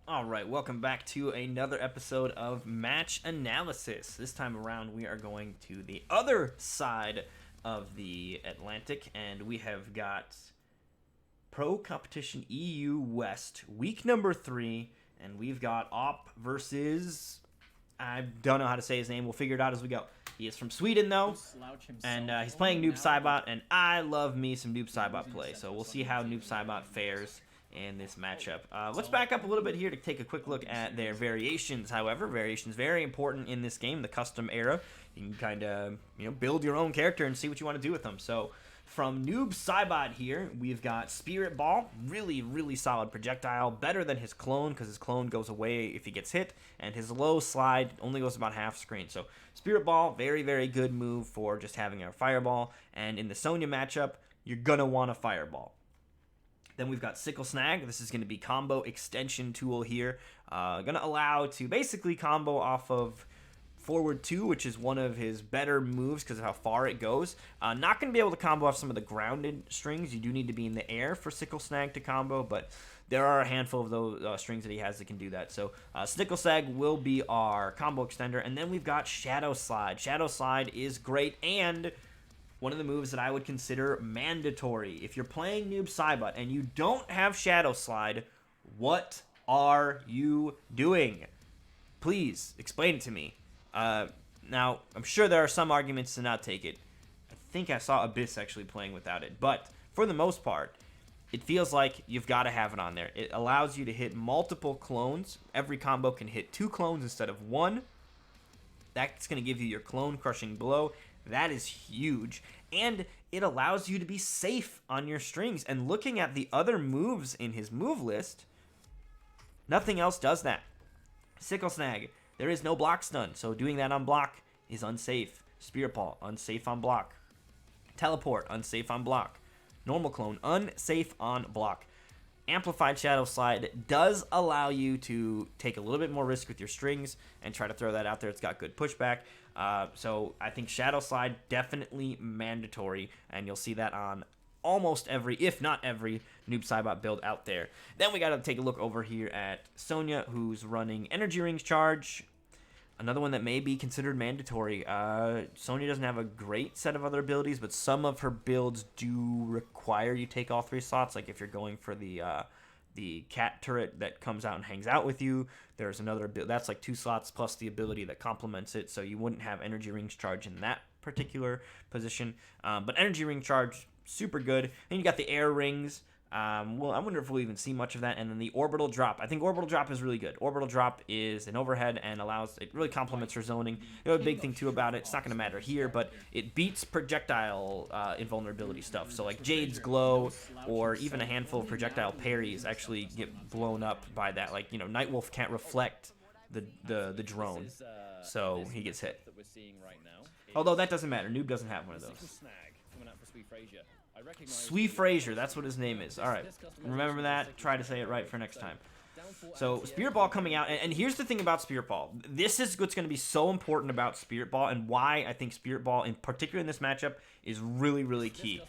Alright, welcome back to another episode of Match Analysis. This time around, we are going to the other side of the Atlantic, and we have got Pro Competition EU West, week number 3, and we've got AWP versus... I don't know how to say his name, we'll figure it out as we go. He is from Sweden, though, and he's playing Noob Saibot, and I love me some Noob Saibot play, so we'll see how Noob Saibot fares in this matchup. Let's back up a little bit here to take a quick look at their variations. However, variations very important in this game, the custom era. You can kind of, build your own character and see what you want to do with them. So from Noob Saibot here, we've got Spirit Ball, really solid projectile, better than his clone because his clone goes away if he gets hit, and his low slide only goes about half screen. So Spirit Ball, very good move for just having a fireball, and in the Sonya matchup, you're gonna want a fireball. Then we've got Sickle Snag. This is going to be combo extension tool here. Going to allow to basically combo off of forward 2, which is one of his better moves because of how far it goes. Not going to be able to combo off some of the grounded strings. You do need to be in the air for Sickle Snag to combo, but there are a handful of those strings that he has that can do that. So Sickle Snag will be our combo extender. And then we've got Shadow Slide. Shadow Slide is great, and one of the moves that I would consider mandatory. If you're playing Noob Saibot and you don't have Shadow Slide, what are you doing? Please, explain it to me. Now, I'm sure there are some arguments to not take it. I think I saw Abyss actually playing without it. But for the most part, it feels like you've got to have it on there. It allows you to hit multiple clones. Every combo can hit 2 clones instead of 1. That's going to give you your clone crushing blow. That is huge, and it allows you to be safe on your strings. And looking at the other moves in his move list, nothing else does that. Sickle Snag, there is no block stun, so doing that on block is unsafe. Spirit Ball, unsafe on block. Teleport, unsafe on block. Normal Clone, unsafe on block. Amplified Shadow Slide does allow you to take a little bit more risk with your strings and try to throw that out there. It's got good pushback. So I think Shadow Slide definitely mandatory, and you'll see that on almost every, if not every, Noob Saibot build out there. Then we got to take a look over here at Sonya, who's running Energy Rings Charge. Another one that may be considered mandatory. Sonya doesn't have a great set of other abilities, but some of her builds do require you take all 3 slots. Like if you're going for the cat turret that comes out and hangs out with you, there's another that's like 2 slots plus the ability that complements it. So you wouldn't have Energy Rings Charge in that particular position. But Energy Ring Charge, super good. And you got the Air Rings. Well, I wonder if we'll even see much of that. And then the Orbital Drop. I think Orbital Drop is really good. Orbital Drop is an overhead and it really complements her zoning. The other big thing, too, about it, it's not going to matter here, but it beats projectile invulnerability stuff. So, like Jade's Glow or even a handful of projectile parries actually get blown up by that. Like, Nightwolf can't reflect the drone, so he gets hit. Although that doesn't matter. Noob doesn't have one of those. Swefrasyr, that's what his name is. Alright, remember that. Try to say it right for next time. So, Spirit Ball coming out, and here's the thing about Spirit Ball. This is what's going to be so important about Spirit Ball, and why I think Spirit Ball, in particular in this matchup, is really key.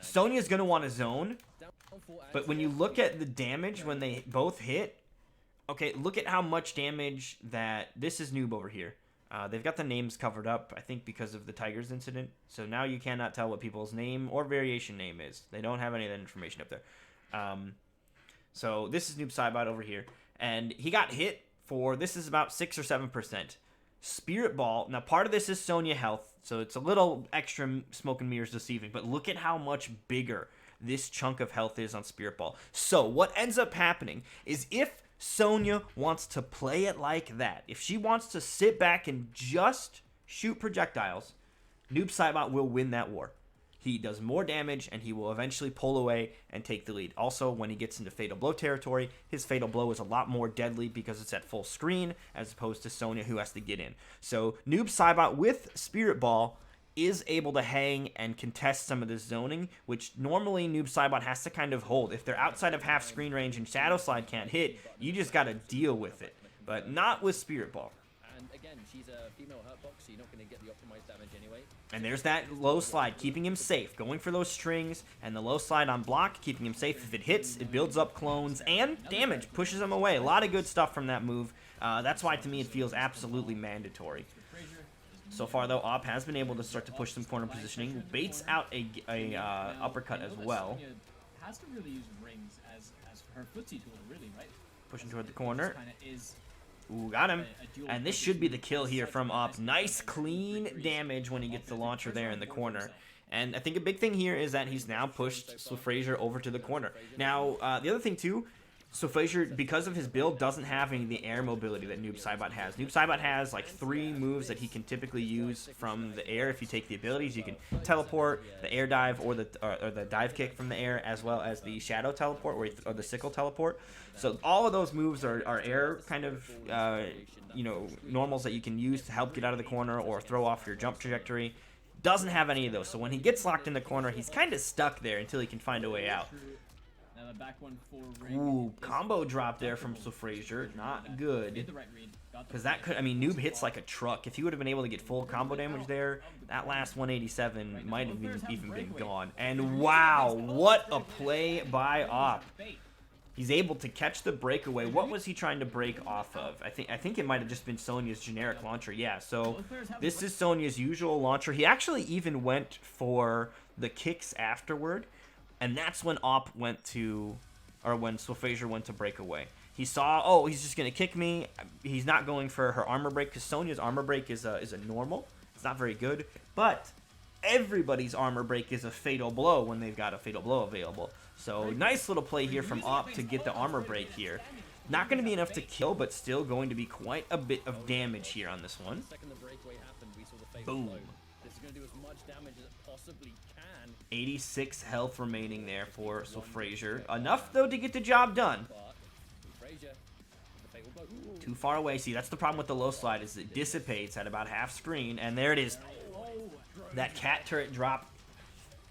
Sonya's going to want to zone, but when you look at the damage when they both hit, okay, look at how much damage that... This is Noob over here. They've got the names covered up, I think, because of the Tigers incident. So now you cannot tell what people's name or variation name is. They don't have any of that information up there. So this is Noob Saibot over here. And he got hit for, this is about 6 or 7%. Spirit Ball, now part of this is Sonya health, so it's a little extra smoke and mirrors deceiving. But look at how much bigger this chunk of health is on Spirit Ball. So what ends up happening is if Sonya wants to play it like that, if she wants to sit back and just shoot projectiles, Noob Saibot will win that war. He does more damage, and he will eventually pull away and take the lead. Also, when he gets into Fatal Blow territory, his Fatal Blow is a lot more deadly because it's at full screen, as opposed to Sonya, who has to get in. So, Noob Saibot with Spirit Ball is able to hang and contest some of this zoning, which normally Noob Saibot has to kind of hold. If they're outside of half screen range and Shadow Slide can't hit, you just got to deal with it. But not with Spirit Ball. she's a female hurtbox, so you're not going to get the optimized damage anyway. And there's that low slide, keeping him safe, going for those strings, and the low slide on block, keeping him safe. If it hits, it builds up clones and damage, pushes him away. A lot of good stuff from that move. That's why, to me, it feels absolutely mandatory. So far, though, Op has been able to start to push some corner positioning, baits out a uppercut as well. Has to really use rings as her footsie tool, really, right? Pushing toward the corner. Is Ooh, got him. And this should be the kill here from Op. Nice, clean damage when he gets the launcher there in the corner. And I think a big thing here is that he's now pushed Swefrasyr over to the corner. Now, the other thing, too, Swefrasyr, because of his build, doesn't have any of the air mobility that Noob Saibot has. Noob Saibot has like 3 moves that he can typically use from the air if you take the abilities. You can teleport, the air dive, or the dive kick from the air, as well as the shadow teleport or the sickle teleport. So all of those moves are air kind of normals that you can use to help get out of the corner or throw off your jump trajectory. Doesn't have any of those. So when he gets locked in the corner, he's kind of stuck there until he can find a way out. Now the back one for Ring. Ooh, combo drop there from Swefrasyr. Not good. Because that could, I mean, Noob hits like a truck. If he would have been able to get full combo damage there, that last 187 might have even been gone. And wow, what a play by Op. He's able to catch the breakaway. What was he trying to break off of? I think it might have just been Sonya's generic launcher. Yeah, so this is Sonya's usual launcher. He actually even went for the kicks afterward. And that's when Op went to, or when Swefrasyr went to break away. He saw, oh, he's just going to kick me. He's not going for her armor break, because Sonya's armor break is a normal. It's not very good. But everybody's armor break is a fatal blow when they've got a fatal blow available. So nice little play here from Op to get the armor break here. Not going to be enough to kill, but still going to be quite a bit of damage here on this one. Boom. This is going to do as much damage as it possibly can. 86 health remaining there for Swefrasyr. Enough, though, to get the job done. Too far away. See, that's the problem with the low slide, is it dissipates at about half screen. And there it is. That cat turret drop.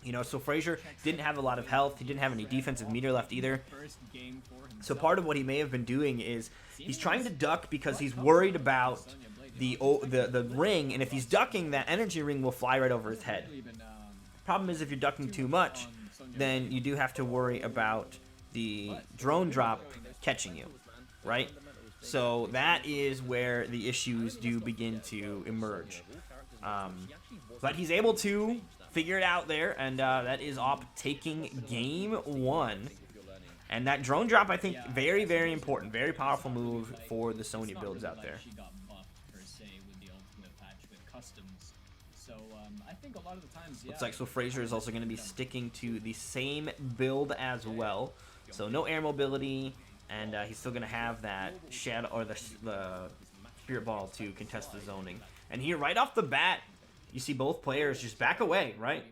You know, Swefrasyr didn't have a lot of health. He didn't have any defensive meter left either. So part of what he may have been doing is he's trying to duck because he's worried about the ring, and if he's ducking, that energy ring will fly right over his head. Problem is, if you're ducking too much, then you do have to worry about the drone drop catching you, right? So that is where the issues do begin to emerge. But he's able to figure it out there, and that is Op taking game 1. And that drone drop, I think, very, very important, very powerful move for the Sonya builds out there. Looks like Swefrasyr is also going to be sticking to the same build as well. So no air mobility, and he's still going to have that shadow or the spirit ball to contest the zoning. And here, right off the bat, you see both players just back away, right?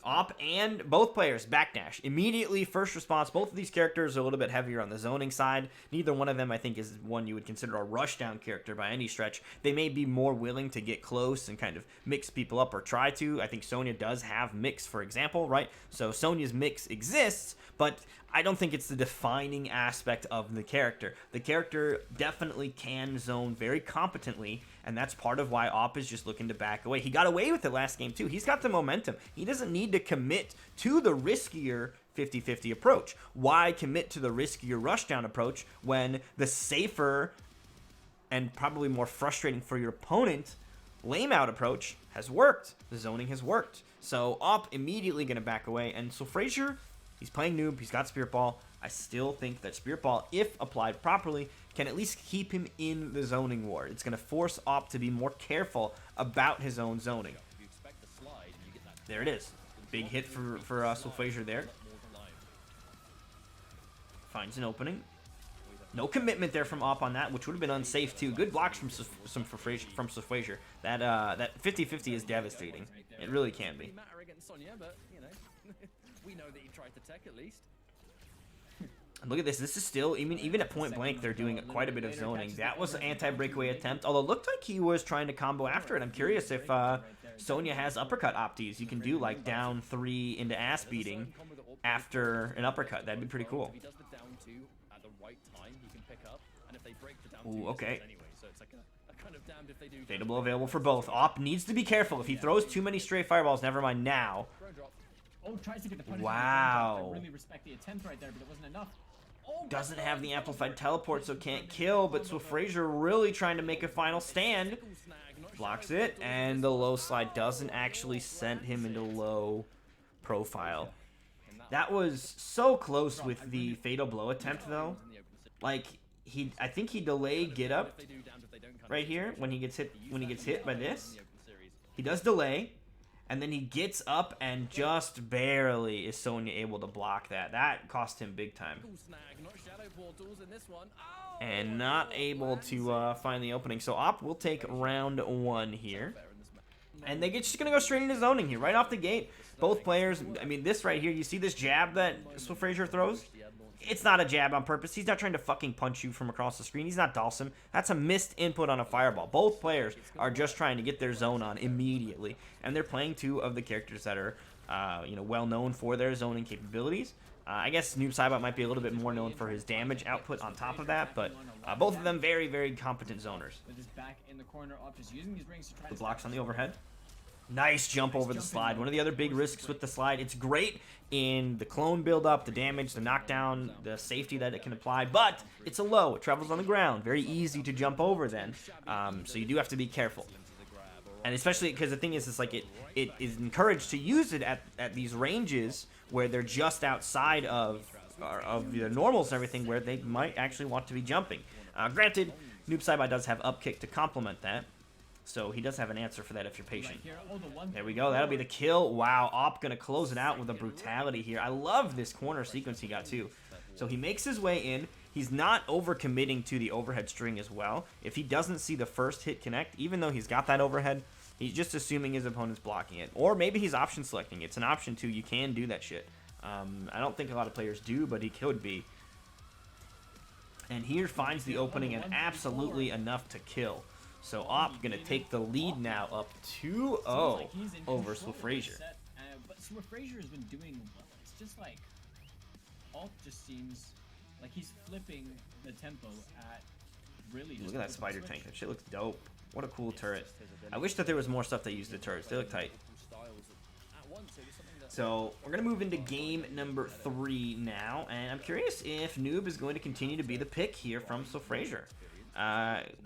Op and both players backdash. Immediately, first response. Both of these characters are a little bit heavier on the zoning side. Neither one of them, I think, is one you would consider a rushdown character by any stretch. They may be more willing to get close and kind of mix people up or try to. I think Sonya does have mix, for example, right? So Sonya's mix exists, but I don't think it's the defining aspect of the character. The character definitely can zone very competently, and that's part of why Op is just looking to back away. He got away with it last game, too. He's got the momentum. He doesn't need to commit to the riskier 50-50 approach. Why commit to the riskier rushdown approach when the safer and probably more frustrating for your opponent lame out approach has worked? The zoning has worked. So Op immediately going to back away, and Swefrasyr, he's playing noob. He's got Spirit Ball. I still think that Spirit Ball, if applied properly, can at least keep him in the zoning war. It's going to force Op to be more careful about his own zoning. There it is. Big hit for Swefrasyr there. Finds an opening. No commitment there from Op on that, which would have been unsafe too. Good blocks from Swefrasyr. That 50-50 is devastating. It really can be. We know that he tried to tech at least. And look at this. This is still, even at point blank, they're doing quite a bit of zoning. That was an anti-breakaway attempt, although it looked like he was trying to combo after it. I'm curious if Sonya has uppercut opties. You can do like down 3 into ass beating after an uppercut. That'd be pretty cool. two at the right time he can pick up, and if they break the down Ooh, two okay. anyway, so it's like a kind of damned if they do. Fatal blow available for both. Op needs to be careful. If he throws too many stray fireballs, never mind now. Oh, tries to get the punish. Wow. I really respect the attempt right there, but it wasn't enough. Oh, Doesn't have the amplified teleport, so can't kill, but Swefrasyr really trying to make a final stand. Blocks it, and the low slide doesn't actually send him into low profile. That was so close with the fatal blow attempt, though. Like, I think he delayed get up right here when he gets hit by this. He does delay, and then he gets up and just barely is Sonya able to block that. That cost him big time. And not able to find the opening. So Op will take round 1 here. And they're just going to go straight into zoning here, right off the gate. Both players, I mean, this right here, you see this jab that Swefrasyr throws? It's not a jab on purpose. He's not trying to fucking punch you from across the screen. He's not Dawson. That's a missed input on a fireball. Both players are just trying to get their zone on immediately. And they're playing 2 of the characters that are, well known for their zoning capabilities. I guess Noob Saibot might be a little bit more known for his damage output on top of that, but both of them very, very competent zoners. The blocks on the overhead. Nice jump over the slide. One of the other big risks with the slide. It's great in the clone build-up, the damage, the knockdown, the safety that it can apply, but it's a low. It travels on the ground. Very easy to jump over then, so you do have to be careful. And especially because the thing is, it's like it is encouraged to use it at these ranges where they're just outside of the normals and everything, where they might actually want to be jumping. Granted, Noob Saibot does have up kick to complement that, so he does have an answer for that if you're patient. There we go. That'll be the kill. Wow, Op gonna close it out with a brutality here. I love this corner sequence he got too. So he makes his way in. He's not overcommitting to the overhead string as well. If he doesn't see the first hit connect, even though he's got that overhead, he's just assuming his opponent's blocking it. Or maybe he's option selecting. It's an option too. You can do that shit. I don't think a lot of players do, but he could be. And here finds the opening and absolutely enough to kill. So Op gonna take the lead now up 2-0 over Swefrasyr. But Swefrasyr has been doing well. It's just like Alt just seems like he's flipping the tempo at really. Look at that spider tank. That shit looks dope. What a cool turret. I wish that there was more stuff that used the turrets. They look tight. So we're gonna move into game number 3 now, and I'm curious if Noob is going to continue to be the pick here from Swefrasyr.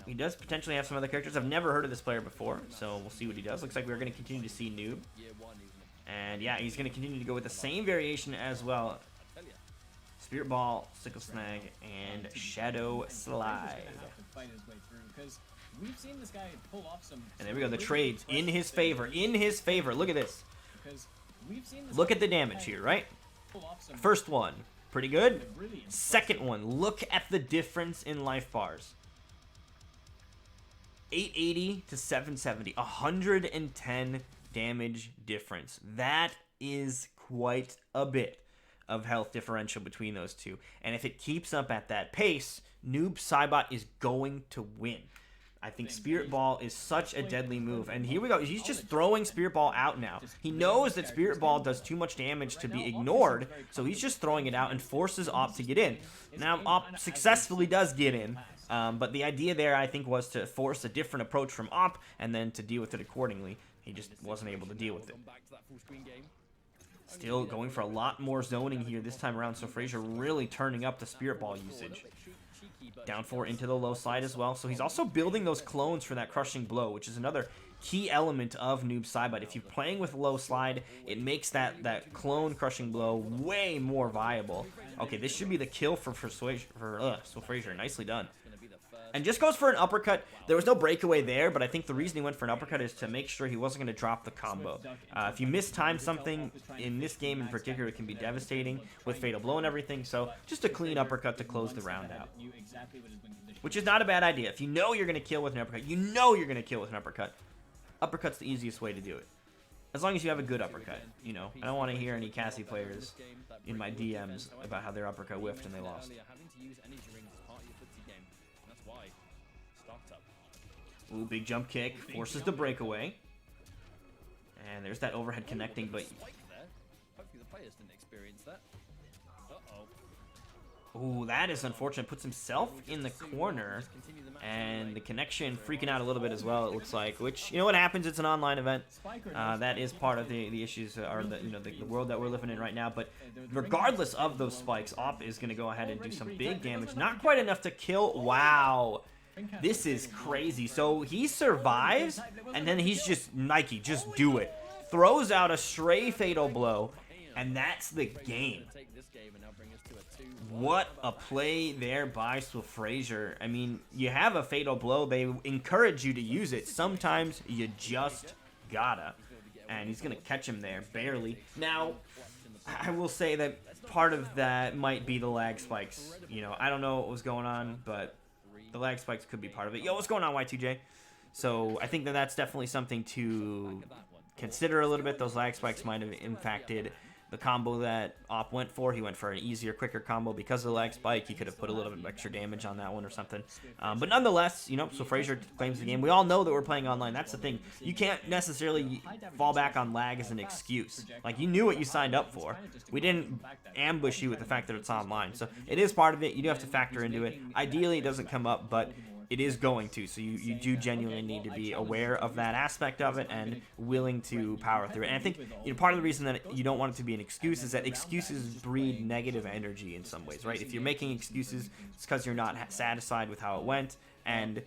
He does potentially have some other characters. I've never heard of this player before, so we'll see what he does. Looks like we're going to continue to see Noob. And yeah, he's going to continue to go with the same variation as well. Spirit Ball, Sickle Snag, and Shadow Slide. And there we go, the trades in his favor. In his favor. Look at this. Look at the damage here, right? First one, pretty good. Second one, look at the difference in life bars. 880 to 770, 110 damage difference. That is quite a bit of health differential between those two. And if it keeps up at that pace, Noob Saibot is going to win. I think Spirit Ball is such a deadly move. And here we go. He's just throwing Spirit Ball out now. He knows that Spirit Ball does too much damage to be ignored, so he's just throwing it out and forces Op to get in. Now, Op successfully does get in, but the idea there, I think, was to force a different approach from Op and then to deal with it accordingly. He just wasn't able to deal with it. Still going for a lot more zoning here this time around, so Swefrasyr really turning up the Spirit Ball usage. Down 4 into the low slide as well. So he's also building those clones for that crushing blow, which is another key element of Noob Saibot. If you're playing with low slide, it makes that clone crushing blow way more viable. Okay, this should be the kill for Swefrasyr. Nicely done. And just goes for an uppercut. There was no breakaway there, but I think the reason he went for an uppercut is to make sure he wasn't going to drop the combo. If you mistime something in this game in particular, it can be devastating with Fatal Blow and everything. So just a clean uppercut to close the round out. Which is not a bad idea. If you know you're going to kill with an uppercut, you know you're going to kill with an uppercut. Uppercut's the easiest way to do it. As long as you have a good uppercut, you know. I don't want to hear any Cassie players in my DMs about how their uppercut whiffed and they lost. Ooh, big jump kick, forces the breakaway. And there's that overhead connecting, but... Hopefully the players didn't experience that. Ooh, that is unfortunate. Puts himself in the corner, and the connection freaking out a little bit as well, it looks like. Which, you know what happens? It's an online event. That is part of the issues, or the world that we're living in right now. But regardless of those spikes, Op is going to go ahead and do some big damage. Not quite enough to kill. Wow. This is crazy. So he survives, and then he's just, Nike, just do it. Throws out a stray fatal blow, and that's the game. What a play there by Swefrasyr. I mean, you have a fatal blow. They encourage you to use it. Sometimes you just gotta. And he's going to catch him there, barely. Now, I will say that part of that might be the lag spikes. You know, I don't know what was going on, but the lag spikes could be part of it. Yo, what's going on, Y2J? So I think that that's definitely something to consider a little bit. Those lag spikes might have impacted the combo that Op went for. He went for an easier, quicker combo because of the lag spike. He could have put a little bit of extra damage on that one or something. But nonetheless, you know, Swefrasyr claims the game. We all know that we're playing online. That's the thing. You can't necessarily fall back on lag as an excuse. Like, you knew what you signed up for. We didn't ambush you with the fact that it's online. So it is part of it. You do have to factor into it. Ideally, it doesn't come up, but it is going to, so you do genuinely need to be aware of that aspect of it and willing to power through it. And I think, you know, part of the reason that you don't want it to be an excuse is that excuses breed negative energy in some ways, right? If you're making excuses, it's because you're not satisfied with how it went, and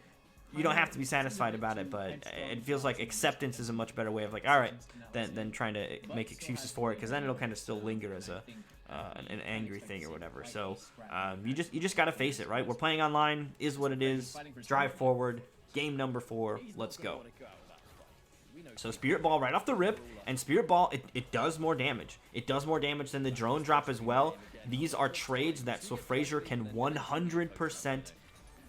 you don't have to be satisfied about it, but it feels like acceptance is a much better way of like, all right, than trying to make excuses for it, because then it'll kind of still linger as an angry thing or whatever. So you just gotta face it, right? We're playing online, is what it is. Drive forward. Game number 4. Let's go. So Spirit Ball right off the rip, and Spirit Ball, it does more damage. It does more damage than the drone drop as well. These are trades that Swefrasyr can 100%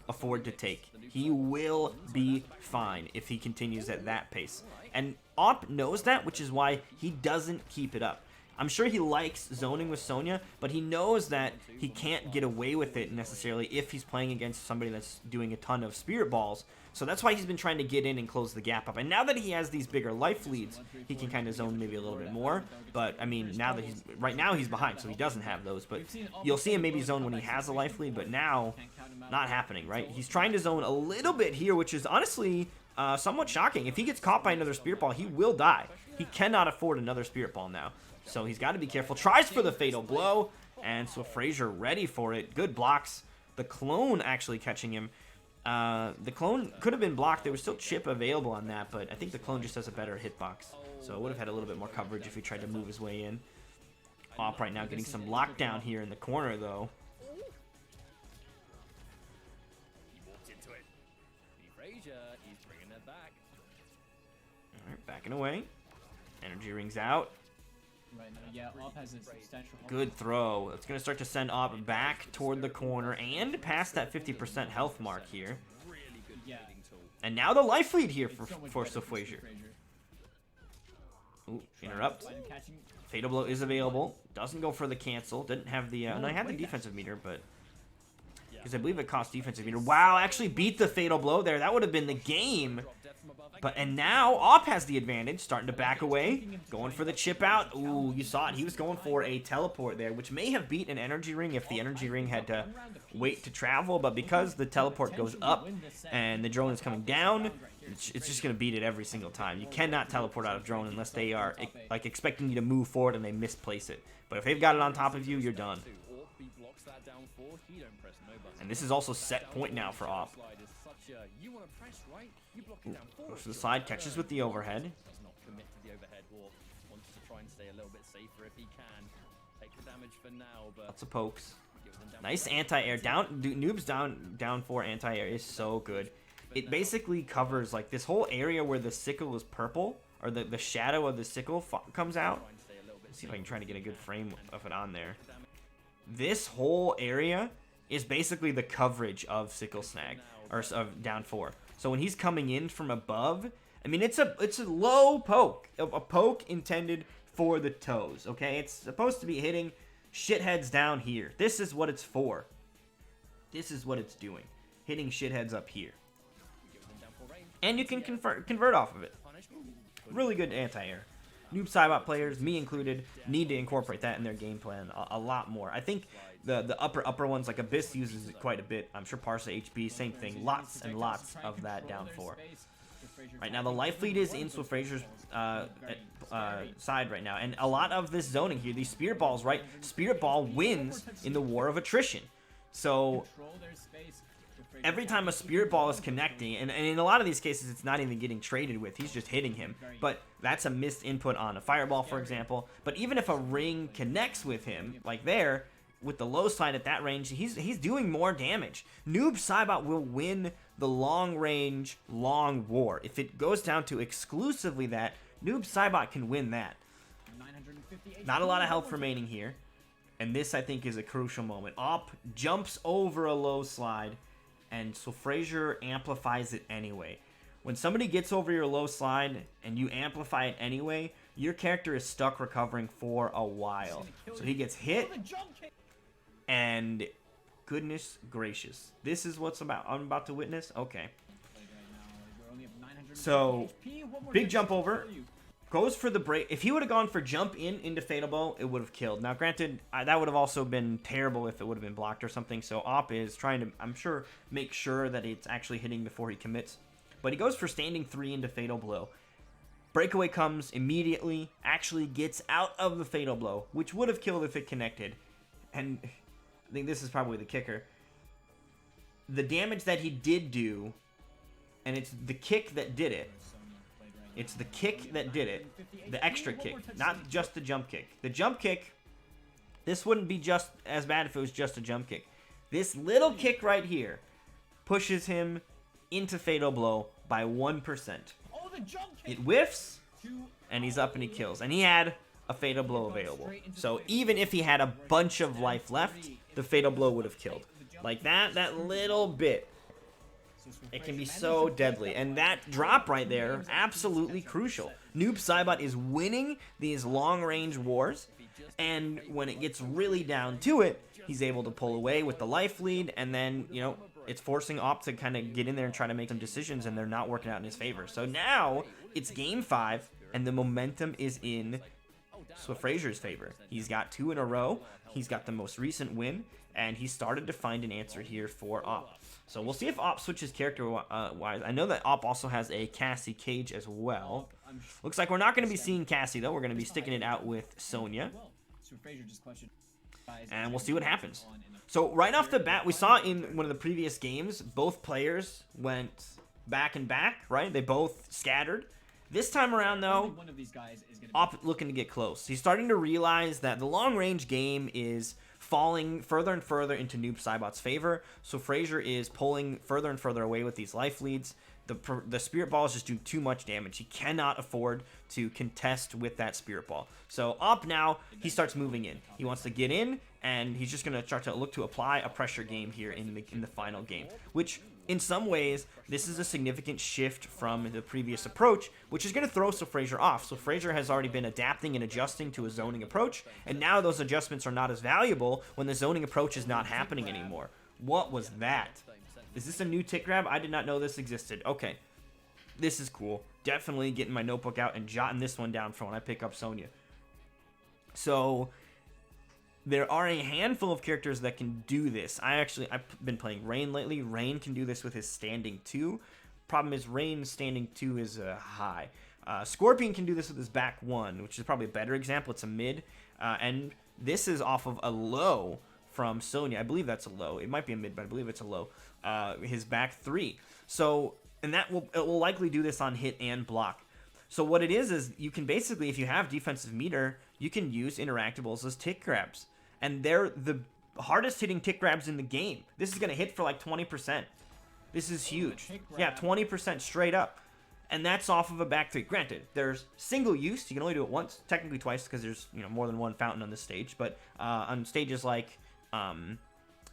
afford to take. He will be fine if he continues at that pace. And Op knows that, which is why he doesn't keep it up. I'm sure he likes zoning with Sonya, but he knows that he can't get away with it necessarily if he's playing against somebody that's doing a ton of Spirit Balls. So that's why he's been trying to get in and close the gap up. And now that he has these bigger life leads, he can kind of zone maybe a little bit more. But, I mean, now that right now he's behind, so he doesn't have those. But you'll see him maybe zone when he has a life lead, but now, not happening, right? He's trying to zone a little bit here, which is honestly somewhat shocking. If he gets caught by another Spirit Ball, he will die. He cannot afford another Spirit Ball now. So he's got to be careful. Tries for the fatal blow, and Swefrasyr ready for it. Good blocks. The clone actually catching him. The clone could have been blocked. There was still chip available on that, but I think the clone just has a better hitbox. So it would have had a little bit more coverage if he tried to move his way in. Op right now getting some lockdown here in the corner, though. He walked into it. Swefrasyr, he's bringing it back. All right, backing away. Energy rings out. Right now, yeah, Op has a substantial. Good throw. It's going to start to send Op back toward the corner and past that 50% health mark here. Yeah. And now the life lead here for Swefrasyr. Ooh, interrupt. Fatal blow is available. Doesn't go for the cancel. Didn't have the... no, I had the defensive meter, but... Because I believe it cost defensive meter. Wow, actually beat the fatal blow there. That would have been the game. And now Op has the advantage, starting to back away, going for the chip out. Ooh, you saw it. He was going for a teleport there, which may have beat an energy ring if the energy ring had to wait to travel. But because the teleport goes up and the drone is coming down, it's just going to beat it every single time. You cannot teleport out of drone unless they are like expecting you to move forward and they misplace it. But if they've got it on top of you, you're done. And this is also set point now for Op. Goes to the side, catches with the overhead. Does not commit to the overhead walk. Wants to try and stay a little bit safer if he can. Take the damage for now, but lots of pokes. Nice anti-air. Noob's down 4 anti-air is so good. It basically covers like this whole area where the sickle is purple, or the shadow of the sickle comes out. Let's see if I can try to get a good frame of it on there. This whole area is basically the coverage of sickle snag, or of down 4. So when he's coming in from above, I mean, it's a low poke, a poke intended for the toes, okay? It's supposed to be hitting shitheads down here. This is what it's for. This is what it's doing, hitting shitheads up here. And you can convert off of it. Really good anti-air. Noob Saibot players, me included, need to incorporate that in their game plan a lot more. I think the upper ones, like Abyss uses it quite a bit. I'm sure Parsa HB, same thing. Lots and lots of that down 4. Right now, the life lead is in Swefrasyr's side right now. And a lot of this zoning here, these Spirit Balls, right? Spirit Ball wins in the war of attrition. So every time a Spirit Ball is connecting, and in a lot of these cases, it's not even getting traded with. He's just hitting him. But that's a missed input on a Fireball, for example. But even if a ring connects with him, like there, with the low side at that range, he's doing more damage. Noob Saibot will win the long range, long war. If it goes down to exclusively that, Noob Saibot can win that. Not a lot of health remaining here. And this, I think, is a crucial moment. Op jumps over a low slide, and Swefrasyr amplifies it anyway. When somebody gets over your low slide and you amplify it anyway, your character is stuck recovering for a while. So he gets hit, and goodness gracious, this is what's I'm about to witness? Okay. So, big jump over. Goes for the break. If he would have gone for jump into Fatal Blow, it would have killed. Now, granted, that would have also been terrible if it would have been blocked or something. So, Op is trying to, I'm sure, make sure that it's actually hitting before he commits. But he goes for standing 3 into Fatal Blow. Breakaway comes immediately, actually gets out of the Fatal Blow, which would have killed if it connected. And I think this is probably the kicker. The damage that he did do, and it's the kick that did it. It's the kick that did it. The extra kick, not just the jump kick. The jump kick, this wouldn't be just as bad if it was just a jump kick. This little kick right here pushes him into Fatal Blow by 1%. It whiffs, and he's up and he kills. And he had a Fatal Blow available. So even if he had a bunch of life left, the Fatal Blow would have killed. Like that little bit. It can be so deadly. And that drop right there, absolutely crucial. Noob Saibot is winning these long-range wars. And when it gets really down to it, he's able to pull away with the life lead. And then, you know, it's forcing Op to kind of get in there and try to make some decisions. And they're not working out in his favor. So now it's game 5. And the momentum is in Swefrasyr's favor. He's got 2 in a row. He's got the most recent win. And he started to find an answer here for Op. So we'll see if Op switches character-wise. I know that Op also has a Cassie Cage as well. Looks like we're not going to be seeing Cassie, though. We're going to be sticking it out with Sonya. And we'll see what happens. So right off the bat, we saw in one of the previous games, both players went back and back, right? They both scattered. This time around, though, Op looking to get close. He's starting to realize that the long-range game is falling further and further into Noob Saibot's favor. So Swefrasyr is pulling further and further away with these life leads. The Spirit Ball is just doing too much damage. He cannot afford to contest with that Spirit Ball. So Op now, he starts moving in. He wants to get in, and he's just going to start to look to apply a pressure game here in the final game, which in some ways, this is a significant shift from the previous approach, which is going to throw Swefrasyr off. Swefrasyr has already been adapting and adjusting to a zoning approach, and now those adjustments are not as valuable when the zoning approach is not happening anymore. What was that? Is this a new tick grab? I did not know this existed. Okay. This is cool. Definitely getting my notebook out and jotting this one down for when I pick up Sonya. So there are a handful of characters that can do this. I've been playing Rain lately. Rain can do this with his standing 2. Problem is Rain standing 2 is a high. Scorpion can do this with his back 1, which is probably a better example. It's a mid. And this is off of a low from Sonya. I believe that's a low. It might be a mid, but I believe it's a low. His back 3. So, and it will likely do this on hit and block. So what it is you can basically, if you have defensive meter, you can use interactables as tick grabs. And they're the hardest hitting tick grabs in the game. This is going to hit for like 20%. This is huge. Yeah, 20% straight up. And that's off of a back 3. Granted, there's single use. You can only do it once, technically twice, because there's more than one fountain on this stage. But on stages like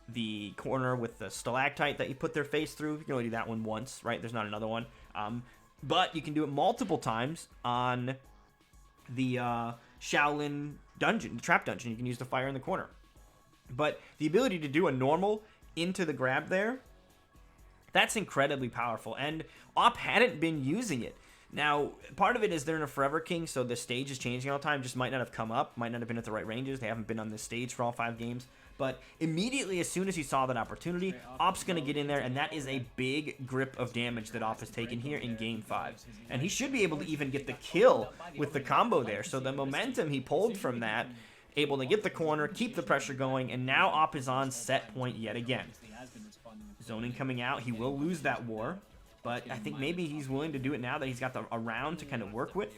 the corner with the stalactite that you put their face through, you can only do that one once, right? There's not another one. But you can do it multiple times on the Shaolin dungeon, the trap dungeon. You can use the fire in the corner. But the ability to do a normal into the grab there, that's incredibly powerful. And Op hadn't been using it. Now, part of it is they're in a Forever King, so the stage is changing all the time. Just might not have come up, might not have been at the right ranges. They haven't been on this stage for all 5 games. But immediately, as soon as he saw that opportunity, Op's going to get in there, and that is a big grip of damage that Op has taken here in Game 5. And he should be able to even get the kill with the combo there. So the momentum he pulled from that, able to get the corner, keep the pressure going, and now Op is on set point yet again. Zoning coming out, he will lose that war. But I think maybe he's willing to do it now that he's got a round to kind of work with.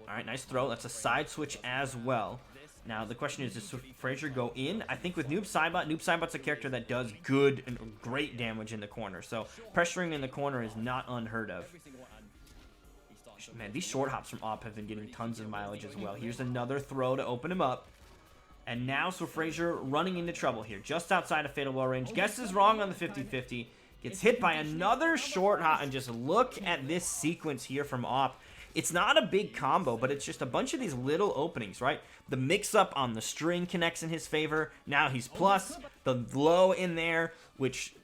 All right, nice throw. That's a side switch as well. Now, the question is, does Swefrasyr go in? I think with Noob Saibot's a character that does good and great damage in the corner. So pressuring in the corner is not unheard of. Man, these short hops from Op have been getting tons of mileage as well. Here's another throw to open him up. And now Swefrasyr running into trouble here, just outside of Fatal Blow range. Guesses wrong on the 50-50. Gets hit by another short hop, and just look at this sequence here from Op. It's not a big combo, but it's just a bunch of these little openings, right? The mix-up on the string connects in his favor. Now he's plus. The low in there, which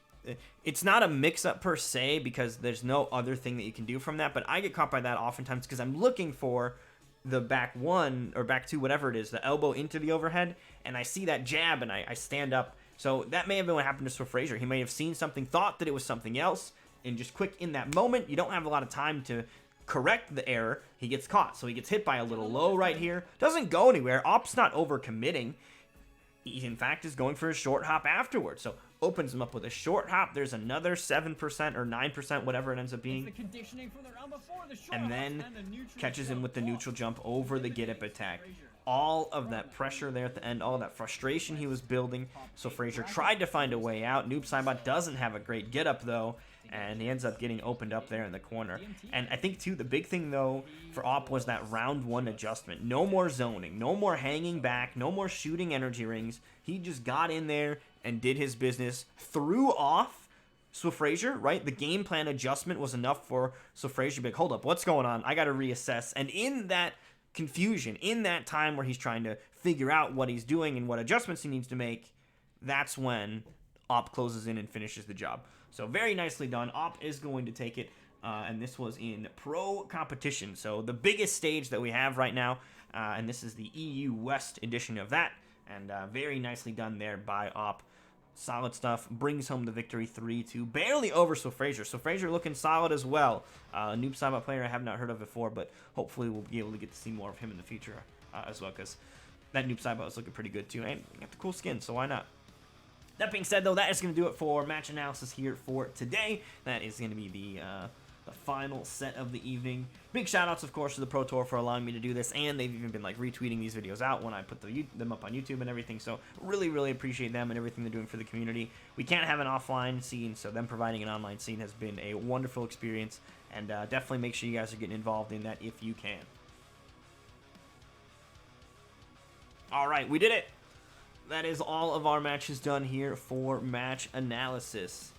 it's not a mix-up per se because there's no other thing that you can do from that, but I get caught by that oftentimes because I'm looking for the back 1 or back 2, whatever it is, the elbow into the overhead, and I see that jab and I stand up. So that may have been what happened to Swefrasyr. He may have seen something, thought that it was something else, and just quick in that moment, you don't have a lot of time to correct the error. He gets caught, so he gets hit by a little low right here. Doesn't go anywhere. Op's not overcommitting. He, in fact, is going for a short hop afterwards. So opens him up with a short hop. There's another 7% or 9%, whatever it ends up being. And then catches him with the neutral jump over the get-up attack. All of that pressure there at the end, all of that frustration he was building. So Swefrasyr tried to find a way out. Noob Saibot doesn't have a great get-up, though. And he ends up getting opened up there in the corner. And I think, too, the big thing, though, for Op was that round 1 adjustment. No more zoning. No more hanging back. No more shooting energy rings. He just got in there and did his business. Threw off Swefrasyr, right? The game plan adjustment was enough for Swefrasyr to be like, hold up, what's going on? I got to reassess. And in that confusion, in that time where he's trying to figure out what he's doing and what adjustments he needs to make, that's when Op closes in and finishes the job. So very nicely done. Op is going to take it, and this was in pro competition. So the biggest stage that we have right now, and this is the EU West edition of that, and very nicely done there by Op. Solid stuff. Brings home the victory 3-2. Barely over Swefrasyr. Swefrasyr looking solid as well. Noob Saibot player I have not heard of before, but hopefully we'll be able to get to see more of him in the future as well, because that Noob Saibot is looking pretty good too. And got the cool skin, so why not? That being said, though, that is going to do it for match analysis here for today. That is going to be the final set of the evening. Big shout-outs, of course, to the Pro Tour for allowing me to do this, and they've even been like retweeting these videos out when I put them up on YouTube and everything, so really, really appreciate them and everything they're doing for the community. We can't have an offline scene, so them providing an online scene has been a wonderful experience, and definitely make sure you guys are getting involved in that if you can. All right, we did it. That is all of our matches done here for match analysis.